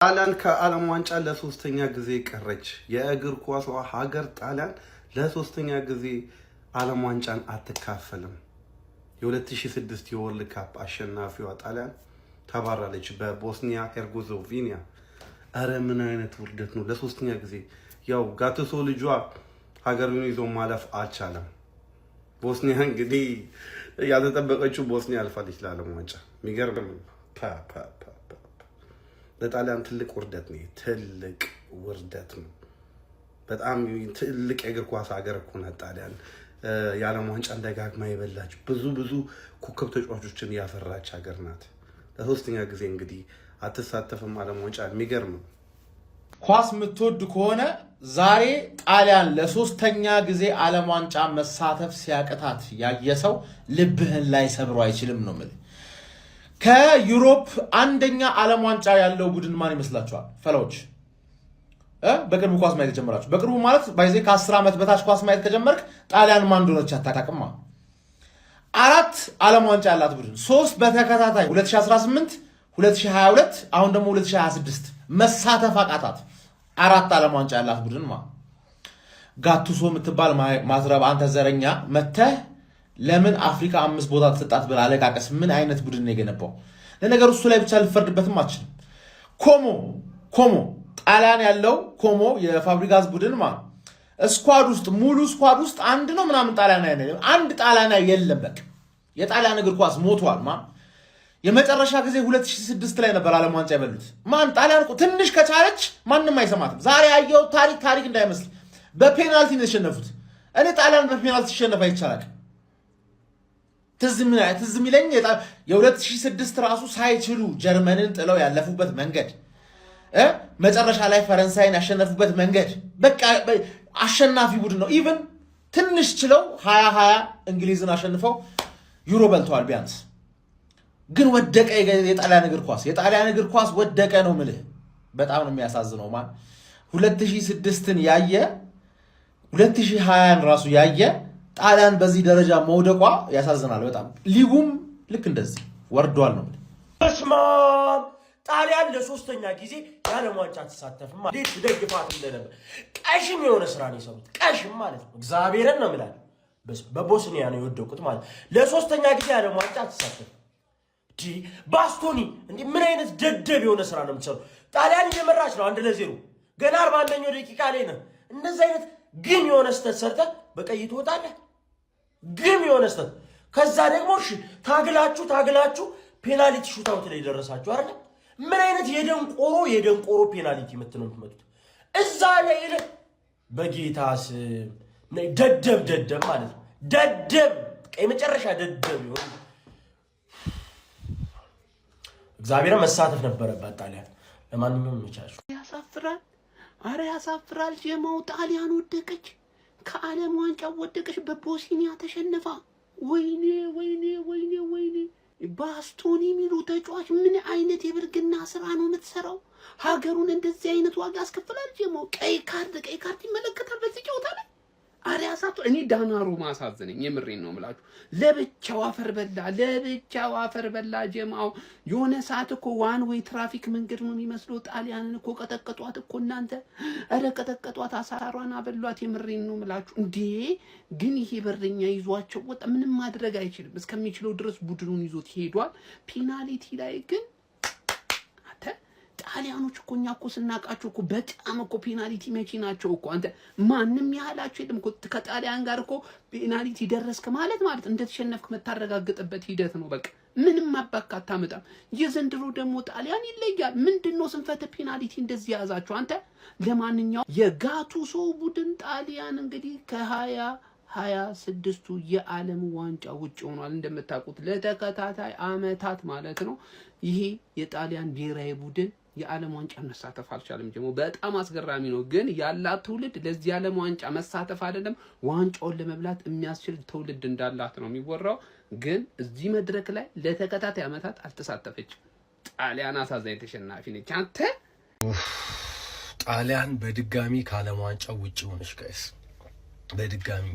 ጣሊያን ከዓለም ዋንጫ ለሶስተኛ ጊዜ ቀረች። የእግር ኳሷ ሀገር ጣሊያን ለሶስተኛ ጊዜ ዓለም ዋንጫን አትካፈልም። የ2006 የወርልድ ካፕ አሸናፊዋ ጣሊያን ተባራለች በቦስኒያ ሄርዘጎቪና። አረ ምን አይነት ውርደት ነው! ለሶስተኛ ጊዜ ያው ጋቱሶ ልጇ ሀገሩን ይዞ ማለፍ አልቻለም። ቦስኒያ እንግዲህ ያልተጠበቀችው ቦስኒያ አልፋለች ለዓለም ዋንጫ። የሚገርም ለጣሊያን ትልቅ ውርደት ነው። ትልቅ ውርደት ነው። በጣም ትልቅ የእግር ኳስ ሀገር እኮ ናት ጣሊያን። የዓለም ዋንጫን ደጋግማ የበላች ብዙ ኮከብ ተጫዋቾችን ያፈራች ሀገር ናት። ለሶስተኛ ጊዜ እንግዲህ አትሳተፍም ዓለም ዋንጫ። የሚገርም ነው። ኳስ የምትወድ ከሆነ ዛሬ ጣሊያን ለሶስተኛ ጊዜ ዓለም ዋንጫ መሳተፍ ሲያቅታት ያየ ሰው ልብህን ላይ ሰብሮ አይችልም ነው ማለት። ከዩሮፕ አንደኛ ዓለም ዋንጫ ያለው ቡድን ማን ይመስላችኋል? ፈላዎች በቅርቡ ኳስ ማየት ጀመራችሁ። በቅርቡ ማለት ባይዜ ከ10 ዓመት በታች ኳስ ማየት ከጀመርክ ጣሊያን ማን እንደሆነች አታውቅም። 4 ዓለም ዋንጫ ያላት ቡድን 3 በተከታታይ 2018፣ 2022 አሁን ደግሞ 2026 መሳተፍ አቃታት። 4 ዓለም ዋንጫ ያላት ቡድን ጋቱሶ የምትባል ማዝረብ አንተ ዘረኛ መተህ ለምን አፍሪካ 5 ቦታ ተሰጣት ብላ አለቃቀስ። ምን አይነት ቡድን ነው የገነባው? ለነገሩ እሱ ላይ ብቻ ልፈርድበትም አችልም። ኮሞ ጣሊያን ያለው ኮሞ የፋብሪጋዝ ቡድን ስኳድ ውስጥ ሙሉ ስኳድ ውስጥ አንድ ነው ምናምን ጣሊያን አይደለም። አንድ ጣሊያን የለም። በቃ የጣሊያን እግር ኳስ ሞቷል። የመጨረሻ ጊዜ 2006 ላይ ነበር ዓለም ዋንጫ የበሉት። ጣሊያን ትንሽ ከቻለች ማንም አይሰማትም። ዛሬ ያየው ታሪክ እንዳይመስል በፔናልቲ ነው የተሸነፉት። እኔ ጣሊያን በፔናልቲ ተሸነፈ ይቻላል ትዝ የሚለኝ የ2006 ራሱ ሳይችሉ ጀርመንን ጥለው ያለፉበት መንገድ፣ መጨረሻ ላይ ፈረንሳይን ያሸነፉበት መንገድ በቃ አሸናፊ ቡድን ነው። ኢቭን ትንሽ ችለው 2020 እንግሊዝን አሸንፈው ዩሮ በልተዋል ቢያንስ። ግን ወደቀ የጣሊያን እግር ኳስ ወደቀ ነው ምልህ። በጣም ነው የሚያሳዝነው። 2006ን ያየ 2020ን ራሱ ያየ ጣሊያን በዚህ ደረጃ መውደቋ ያሳዝናል በጣም። ሊጉም ልክ እንደዚህ ወርዷል ነው። በስመ አብ! ጣሊያን ለሶስተኛ ጊዜ የዓለም ዋንጫ ተሳተፈም ማለት ደግፋት እንደነበር ቀሽም የሆነ ስራ ነው የሰሩት። ቀሽም ማለት ነው እግዚአብሔርን ነው የምላለው። በቦስኒያ ነው የወደቁት ማለት ለሶስተኛ ጊዜ የዓለም ዋንጫ ተሳተፈ። ባስቶኒ እንዴ ምን አይነት ደደብ የሆነ ስራ ነው የምትሰሩ? ጣሊያን እየመራች ነው 1-0 ገና 41ኛው ደቂቃ ላይ ነው። እንደዚህ አይነት ግን የሆነ ስተት ሰርተ በቀይ ትወጣለህ። ግን የሆነ ስተት ከዛ ደግሞ ታግላችሁ ፔናልቲ ሹታውት ላይ ደረሳችሁ አይደል? ምን አይነት የደንቆሮ ፔናልቲ የምትነው የምትመጡት እዛ ላይ በጌታ ስም ደደብ ማለት ነው። ደደብ የመጨረሻ ደደብ ይሆን። እግዚአብሔር መሳተፍ ነበረበት ጣሊያን። ለማንኛውም መቻቹ ያሳፍራል። አረ ያሳፍራል። ጀማው ጣሊያን ወደቀች፣ ከዓለም ዋንጫ ወደቀች፣ በቦስኒያ ተሸነፋ። ወይኔ ባስቶኒ የሚሉ ተጫዋች ምን አይነት የብርግና ስራ ነው የምትሰራው? ሀገሩን እንደዚህ አይነት ዋጋ ያስከፍላል። ጀማው ቀይ ካርድ ይመለከታል በዚህ ጨዋታ ላይ። አረ ያሳፍራል። እኔ ዳናሩማ አሳዘነኝ። የምሬን ነው የምላችሁ። ለብቻው አፈር በላ ጀማው። የሆነ ሰዓት እኮ ዋን ዌይ ትራፊክ መንገድ ነው የሚመስለው። ጣሊያንን እኮ ቀጠቀጧት እኮ እናንተ። አረ ቀጠቀጧት፣ አሳሯን አበሏት። የምሬን ነው የምላችሁ። እንዴ ግን ይሄ በረኛ ይዟቸው ወጣ። ምንም ማድረግ አይችልም። እስከሚችለው ድረስ ቡድኑን ይዞት ሄዷል። ፔናልቲ ላይ ግን ጣሊያኖች እኮ እኛ እኮ ስናቃቸው እኮ በጣም እኮ ፔናልቲ መቺ ናቸው እኮ። አንተ ማንም ያህላቸው የለም እኮ። ከጣሊያን ጋር እኮ ፔናልቲ ደረስክ ማለት እንደተሸነፍክ መታረጋግጥበት ሂደት ነው። በቃ ምንም ማባካ አታመጣም። የዘንድሮ ደግሞ ጣሊያን ይለያል። ምንድነው ስንፈተ ፔናልቲ እንደዚህ ያዛቸው አንተ። ለማንኛውም የጋቱሶ ቡድን ጣሊያን እንግዲህ ከ2026ቱ የዓለም ዋንጫ ውጭ ሆኗል። እንደምታውቁት ለተከታታይ አመታት ማለት ነው። ይሄ የጣሊያን ብሔራዊ ቡድን የዓለም ዋንጫ መሳተፍ አልቻለም። ደግሞ በጣም አስገራሚ ነው። ግን ያላት ትውልድ ለዚህ ዓለም ዋንጫ መሳተፍ አይደለም ዋንጫውን ለመብላት የሚያስችል ትውልድ እንዳላት ነው የሚወራው። ግን እዚህ መድረክ ላይ ለተከታታይ አመታት አልተሳተፈችም። ጣሊያን አሳዛኝ ተሸናፊ ነች። አንተ ጣሊያን በድጋሚ ከዓለም ዋንጫ ውጪ ሆነች ጋይስ። በድጋሚ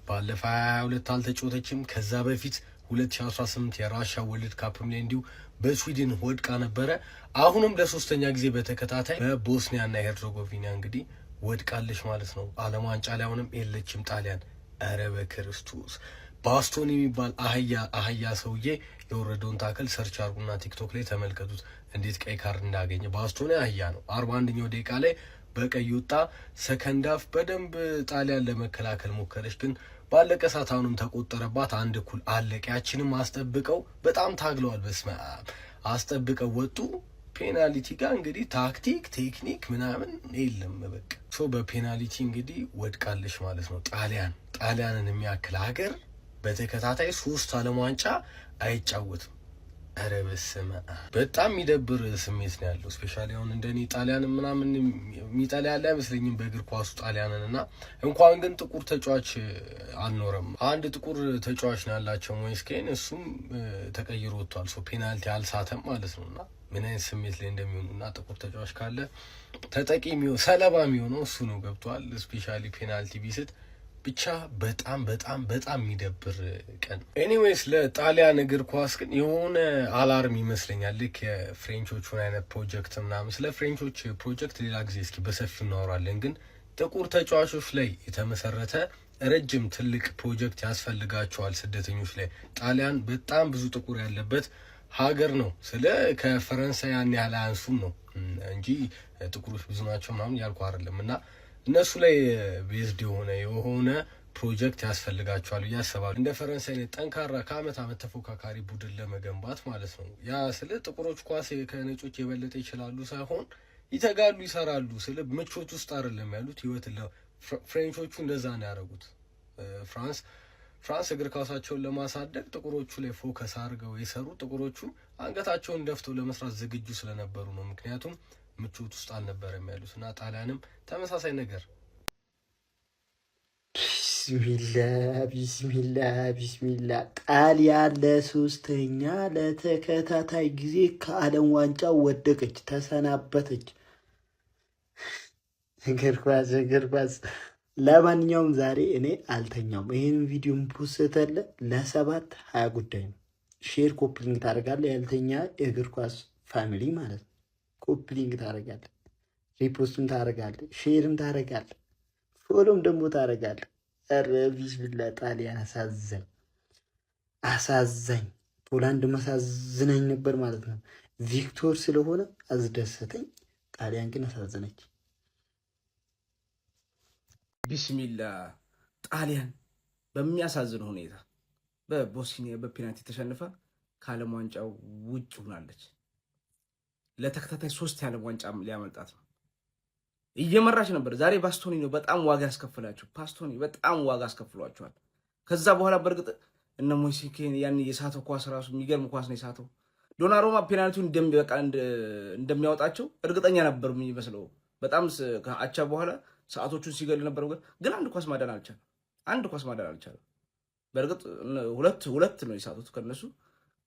ባለፈው 22 አልተጫወተችም። ከዛ በፊት 2018 የራሻ ወርልድ ካፕም ላይ እንዲሁ በስዊድን ወድቃ ነበረ። አሁንም ለሶስተኛ ጊዜ በተከታታይ በቦስኒያና ሄርዞጎቪና እንግዲህ ወድቃለች ማለት ነው። ዓለም ዋንጫ ላይ አሁንም የለችም ጣሊያን። ኧረ በክርስቶስ ባስቶኒ የሚባል አህያ ሰውዬ የወረደውን ታክል ሰርች አርጉና ቲክቶክ ላይ ተመልከቱት፣ እንዴት ቀይ ካርድ እንዳገኘ። ባስቶኒ አህያ ነው። 41ኛው ደቂቃ ላይ በቀይ ወጣ። ሰከንድ ሃፍ በደንብ ጣሊያን ለመከላከል ሞከረች፣ ግን ባለቀ ሰዓት አሁንም ተቆጠረባት። 1-1 አለቀ። ያችንም አስጠብቀው በጣም ታግለዋል። በስመ አብ አስጠብቀው ወጡ። ፔናልቲ ጋር እንግዲህ ታክቲክ ቴክኒክ ምናምን የለም። በቃ ሶ በፔናልቲ እንግዲህ ወድቃለች ማለት ነው። ጣሊያንን የሚያክል ሀገር በተከታታይ 3 ዓለም ዋንጫ አይጫወትም። ኧረ በስመ አብ በጣም የሚደብር ስሜት ነው ያለው። ስፔሻሊ አሁን እንደኔ ጣሊያን ምናምን የሚጠላ ያለ አይመስለኝም በእግር ኳሱ ጣሊያንን እና እንኳን ግን ጥቁር ተጫዋች አልኖረም። አንድ ጥቁር ተጫዋች ነው ያላቸው ሞይስኬን፣ እሱም ተቀይሮ ወጥቷል። ሶ ፔናልቲ አልሳተም ማለት ነው እና ምን አይነት ስሜት ላይ እንደሚሆኑና ጥቁር ተጫዋች ካለ ተጠቂ ሰለባ የሚሆነው እሱ ነው። ገብቷል። ስፔሻሊ ፔናልቲ ቢስት ብቻ በጣም የሚደብር ቀን። ኤኒዌይስ ለጣሊያን እግር ኳስ ግን የሆነ አላርም ይመስለኛል። ልክ የፍሬንቾቹን አይነት ፕሮጀክት ምናምን። ስለ ፍሬንቾች ፕሮጀክት ሌላ ጊዜ እስኪ በሰፊው እናወራለን። ግን ጥቁር ተጫዋቾች ላይ የተመሰረተ ረጅም ትልቅ ፕሮጀክት ያስፈልጋቸዋል ስደተኞች ላይ። ጣሊያን በጣም ብዙ ጥቁር ያለበት ሀገር ነው። ስለ ከፈረንሳይ ያን ያህል አያንሱም ነው እንጂ ጥቁሮች ብዙ ናቸው ምናምን ያልኩ አይደለም። እና እነሱ ላይ ቤዝድ የሆነ ፕሮጀክት ያስፈልጋቸዋል እያሰባሉ እንደ ፈረንሳይ ጠንካራ ከአመት አመት ተፎካካሪ ቡድን ለመገንባት ማለት ነው። ያ ስለ ጥቁሮች ኳስ ከነጮች የበለጠ ይችላሉ ሳይሆን ይተጋሉ፣ ይሰራሉ። ስለ ምቾት ውስጥ አይደለም ያሉት ህይወት። ፍሬንቾቹ እንደዛ ነው ያደረጉት። ፍራንስ እግር ኳሳቸውን ለማሳደግ ጥቁሮቹ ላይ ፎከስ አድርገው የሰሩ ጥቁሮቹ አንገታቸውን ደፍተው ለመስራት ዝግጁ ስለነበሩ ነው። ምክንያቱም ምቾት ውስጥ አልነበረም ያሉት እና ጣሊያንም ተመሳሳይ ነገር። ቢስሚላ ጣሊያን ለሶስተኛ ለተከታታይ ጊዜ ከዓለም ዋንጫ ወደቀች፣ ተሰናበተች። እግር ኳስ። ለማንኛውም ዛሬ እኔ አልተኛውም። ይህን ቪዲዮ ፖስተለ ለ7-20 ጉዳይ ነው። ሼር ኮፕሊንግ ታደርጋለህ። ያልተኛ እግር ኳስ ፋሚሊ ማለት ነው። ኮፕሊንግ ታደርጋለህ፣ ሪፖስቱን ታደርጋለህ፣ ሼርም ታደርጋለህ፣ ፎሎም ደግሞ ታደርጋለህ። ኧረ ቢስሚላ ጣሊያን አሳዛኝ። ፖላንድ መሳዝናኝ ነበር ማለት ነው። ቪክቶር ስለሆነ አስደሰተኝ። ጣሊያን ግን አሳዘነች። ቢስሚላ ጣሊያን በሚያሳዝን ሁኔታ በቦስኒያ በፔናልቲ ተሸንፋ ከዓለም ዋንጫው ውጭ ሆናለች። ለተከታታይ 3 የዓለም ዋንጫ ሊያመልጣት ነው። እየመራች ነበር። ዛሬ ባስቶኒ ነው በጣም ዋጋ ያስከፍላቸው። ባስቶኒ በጣም ዋጋ አስከፍሏቸዋል። ከዛ በኋላ በእርግጥ እነ ሞይሴኬን ያን የሳተው ኳስ ራሱ የሚገርም ኳስ ነው የሳተው። ዶናሩማ ፔናልቲውን እንደሚያወጣቸው እርግጠኛ ነበር የሚመስለው። በጣም ከአቻ በኋላ ሰዓቶቹን ሲገል ነበር። ግን አንድ ኳስ ማዳን አልቻለም። በእርግጥ ሁለት ነው የሳቱት ከነሱ።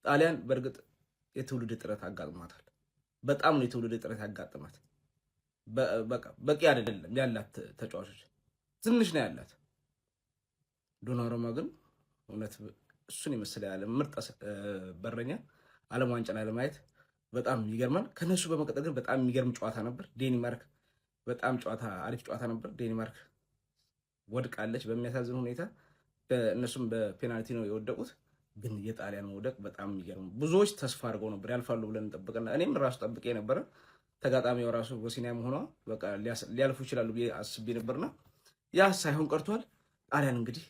ጣሊያን በእርግጥ የትውልድ ጥረት አጋጥሟታል። በጣም ነው የትውልድ ጥረት ያጋጥማት። በቂ አይደለም ያላት ተጫዋቾች ትንሽ ነው ያላት። ዶናሩማ ግን እውነት እሱን የመሰለ ያለ ምርጥ በረኛ ዓለም ዋንጫ ላይ ለማየት በጣም ይገርማል። ከነሱ በመቀጠል ግን በጣም የሚገርም ጨዋታ ነበር። ዴንማርክ በጣም አሪፍ ጨዋታ ነበር። ዴንማርክ ወድቃለች በሚያሳዝን ሁኔታ። እነሱም በፔናልቲ ነው የወደቁት። ግን የጣሊያን መውደቅ በጣም የሚገርም። ብዙዎች ተስፋ አድርገው ነበር ያልፋሉ ብለን እንጠብቅና እኔም ራሱ ጠብቄ ነበረ። ተጋጣሚው ራሱ ቦስኒያም ሆኗ በቃ ሊያልፉ ይችላሉ ብዬ አስቤ ነበርና ያ ሳይሆን ቀርቷል። ጣሊያን እንግዲህ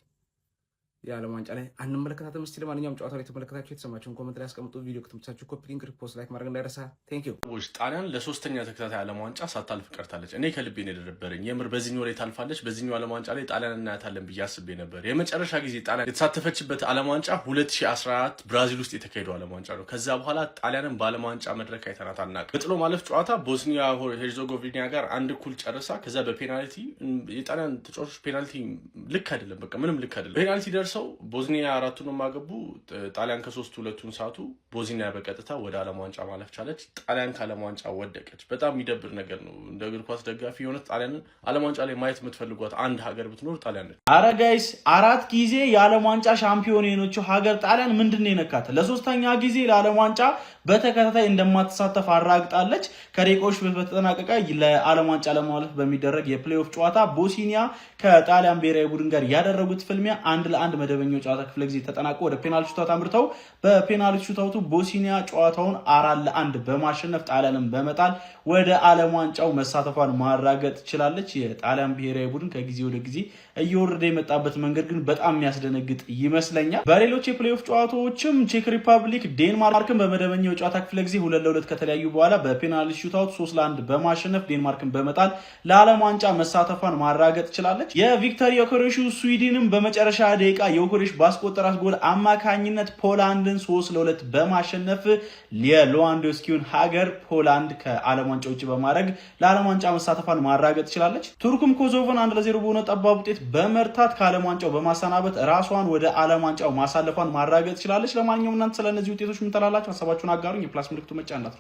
የዓለም ዋንጫ ላይ አንመለከታትም። እስቲ ለማንኛውም ጨዋታው ላይ የተመለከታችሁ የተሰማችሁን ኮሜንት ላይ አስቀምጡ። ቪዲዮ ከተመቻችሁ ኮፒ ሊንክ፣ ሪፖስት፣ ላይክ ማድረግ እንዳይረሳ። ቴንክ ዩ። ጣሊያን ለሶስተኛ ተከታታይ ዓለም ዋንጫ ሳታልፍ ቀርታለች። እኔ ከልቤ ነው የደረበረኝ። የምር በዚህኛው ላይ ታልፋለች። በዚህኛው ዓለም ዋንጫ ላይ ጣሊያን እናያታለን ብዬ አስቤ ነበር። የመጨረሻ ጊዜ ጣሊያን የተሳተፈችበት ዓለም ዋንጫ 2014 ብራዚል ውስጥ የተካሄደው ዓለም ዋንጫ ነው። ከዛ በኋላ ጣሊያንን በዓለም ዋንጫ መድረክ አይተናት አናውቅም። በጥሎ ማለፍ ጨዋታ ቦስኒያ ሄርዞጎቪና ጋር 1-1 ጨርሳ ከዛ በፔናልቲ የጣሊያን ተጫዋቾች ፔናልቲ ልክ አይደለም፣ በቃ ምንም ልክ አይደለም። ፔናልቲ ደርሳ ስንጨርሰው ቦዝኒያ 4ቱንም አገቡ። ጣሊያን ከ3 2ቱን ሳቱ። ቦዝኒያ በቀጥታ ወደ ዓለም ዋንጫ ማለፍ ቻለች። ጣሊያን ከዓለም ዋንጫ ወደቀች። በጣም የሚደብር ነገር ነው። እንደ እግር ኳስ ደጋፊ የሆነ ጣሊያንን ዓለም ዋንጫ ላይ ማየት የምትፈልጓት አንድ ሀገር ብትኖር ጣሊያን ነች። አረ ጋይስ 4 ጊዜ የዓለም ዋንጫ ሻምፒዮን የሆነችው ሀገር ጣሊያን ምንድነው የነካት? ለሶስተኛ ጊዜ ለዓለም ዋንጫ በተከታታይ እንደማትሳተፍ አራግጣለች። ከደቂቃዎች በተጠናቀቀ ለዓለም ዋንጫ ለማለፍ በሚደረግ የፕሌይኦፍ ጨዋታ ቦስኒያ ከጣሊያን ብሔራዊ ቡድን ጋር ያደረጉት ፍልሚያ 1-1 መደበኛው ጨዋታ ክፍለ ጊዜ ተጠናቆ ወደ ፔናልቲ ሹታውት አምርተው በፔናልቲ ሹታውቱ ቦስኒያ ጨዋታውን 4-1 በማሸነፍ ጣሊያንን በመጣል ወደ ዓለም ዋንጫው መሳተፏን ማራገጥ ችላለች። የጣሊያን ብሔራዊ ቡድን ከጊዜ ወደ ጊዜ እየወረደ የመጣበት መንገድ ግን በጣም የሚያስደነግጥ ይመስለኛል። በሌሎች የፕሌይኦፍ ጨዋታዎችም ቼክ ሪፐብሊክ ዴንማርክን በመደበኛው ጨዋታ ክፍለ ጊዜ 2-2 ከተለያዩ በኋላ በፔናልቲ ሹታውት 3-1 በማሸነፍ ዴንማርክን በመጣል ለዓለም ዋንጫ መሳተፏን ማራገጥ ችላለች። የቪክተር ዮኬሬሽ ስዊድንም በመጨረሻ ደቂቃ ዮኬሬሽ ባስቆጠራት ጎል አማካኝነት ፖላንድን 3-2 በማሸነፍ የሌዋንዶስኪውን ሀገር ፖላንድ ከዓለም ዋንጫ ውጭ በማድረግ ለዓለም ዋንጫ መሳተፏን ማራገጥ ችላለች። ቱርክም ኮሶቮን 1-0 በሆነ ጠባብ ውጤት በመርታት ከዓለም ዋንጫው በማሰናበት ራሷን ወደ ዓለም ዋንጫው ማሳለፏን ማራገጥ ችላለች። ለማንኛውም እናንተ ስለነዚህ ውጤቶች ምን ትላላችሁ? ሀሳባችሁን አጋሩኝ። የፕላስ ምልክቱ መጫን እንዳትረሱ።